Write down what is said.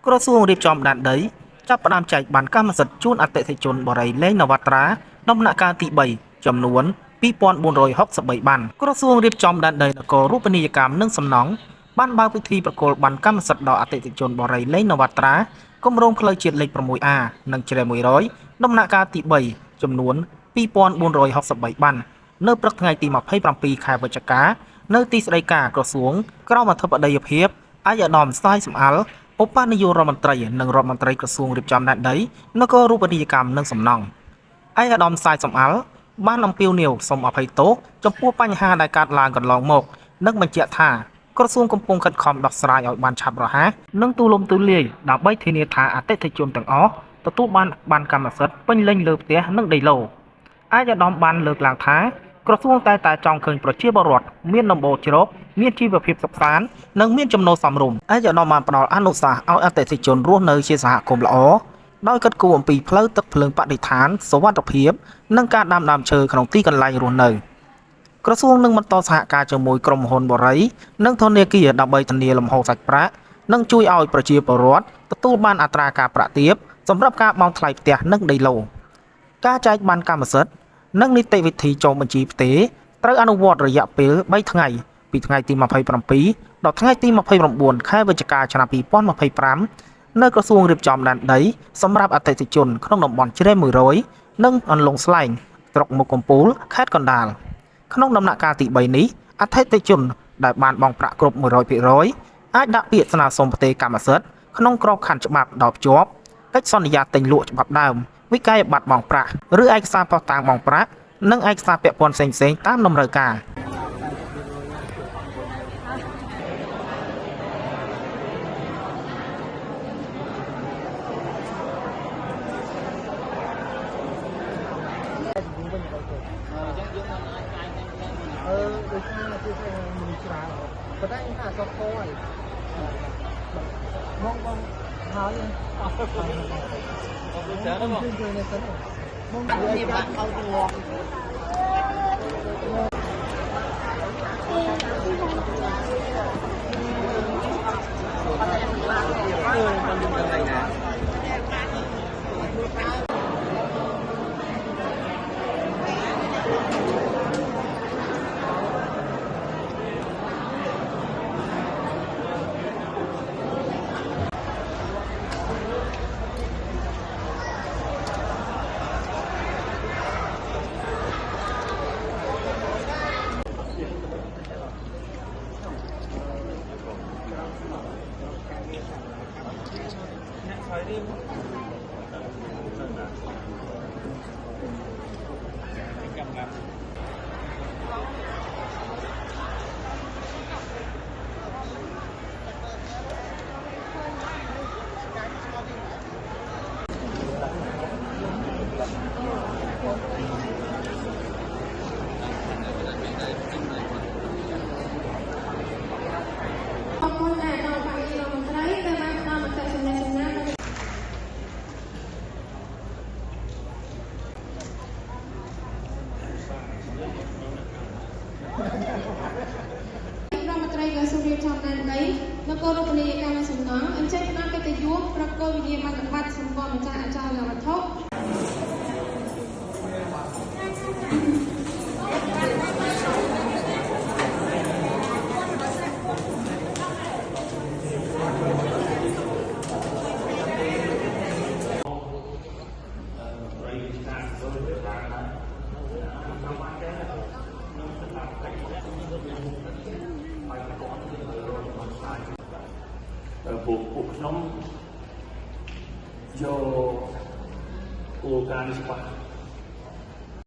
ក្រសួងរៀបចំដែនដីចាប់ផ្ដើមចែកបានកម្មសិទ្ធិជូនអតិថិជនបរិយាលេងនវត្រាដំណាក់កាលទី3ចំនួន2463បានក្រសួងរៀបចំដែនដីនគររូបនីយកម្មនិងសំណង់បានបើកពិធីប្រគល់បានកម្មសិទ្ធិដល់អតិថិជនបរិយាលេងនវត្រាគម្រោងផ្លូវជាតិលេខ 6A និងជ្រែ100ដំណាក់កាលទី3ចំនួន2463បាននៅព្រឹកថ្ងៃទី27ខែវិច្ឆិកានៅទីស្តីការក្រសួងក្រមអធិបតីភាពឯកឧត្តមស្វាយសំអាល់ឧបនាយករដ្ឋមន្ត្រីនិងរដ្ឋមន្ត្រីក្រសួងរៀបចំដែនដីនគររូបនីយកម្មនិងសំណង់ឯកឧត្តមស្វាយសំអាល់បានអំពាវនាវសូមអភ័យទោសចំពោះបញ្ហាដែលកើតឡើងកន្លងមកនិងបញ្ជាក់ថាក្រសួងកំពុងខិតខំដោះស្រាយឲ្យបានឆាប់រហ័សនិងទូលំទូលាយដើម្បីធានាថាអតិថិជនទាំងអស់ទទួលបានកម្មសិទ្ធិពេញលេញលើផ្ទះនិងដីឡូឯកឧត្តមបានលើកឡើងថាក្រសួងតែចង់ឃើញប្រជាពលរដ្ឋមានដំបូលជ្រកមានជីវភាពសុខសាន្តនិងមានចំណូលសមរម្យឯកឧត្តមបានផ្ដល់អនុសាសន៍ឲ្យអតិថិជនរស់នៅជាសហគមន៍ល្អដោយកាត់គូអំពីផ្លូវទឹកភ្លើងបរិស្ថានសុវត្ថិភាពនិងការដាំដើមឈើក្នុងទីកន្លែងរស់នៅក្រសួងនឹងបន្តសហការជាមួយក្រុមហ៊ុនបរិយានិងធនាគារដើម្បីធានាលំហូរសាច់ប្រាក់និងជួយឲ្យប្រជាពលរដ្ឋទទួលបានអត្រាការប្រាក់ទាបសម្រាប់ការបង់ថ្លៃផ្ទះនិងដីឡូការចែកបានកម្មសិទ្ធិនិងនីតិវិធីចុះបញ្ជីផ្ទេរត្រូវអនុវត្តរយៈពេល3ថ្ងៃពីថ្ងៃទី27ដល់ថ្ងៃទី29ខែវិច្ឆិកាឆ្នាំ2025នៅក្រសួងរៀបចំដែនដីសម្រាប់អតិថិជនក្នុងតំបន់ជ្រែ100និងអន្លង់ស្លែងស្រុកមុខកំពូលខេត្តកណ្ដាលក្នុងដំណាក់កាលទី3នេះអតិថិជនដែលបានបង់ប្រាក់គ្រប់ 100% អាចដាក់ពាក្យស្នើសុំផ្ទេរកម្មសិទ្ធិក្នុងក្របខ័ណ្ឌច្បាប់ដោយភ្ជាប់កិច្ចសន្យាទិញលក់ច្បាប់ដើមវិក័យប័ត្របង់ប្រាក់ឬឯកសារភស្តុតាងបង់ប្រាក់និងឯកសារពាក់ព័ន្ធផ្សេងៗតាមតម្រូវការដូចថាគឺមនុស្សច្រើនប៉ុន្តែថាអត់ខហើយបងហើយអត់ទៅច្រើនមកជួយនេះទៅមកនិយាយបាក់ឲ្យទៅនគររូបនីយកម្មសំណង់អញ្ចឹងតាមកិត្តិយសប្រកបវិញ្ញាបនបត្រសម្គាល់ម្ចាស់អចលនវត្ថុពួកខ្ញុំយកគោលការណ៍នេះច្បាស់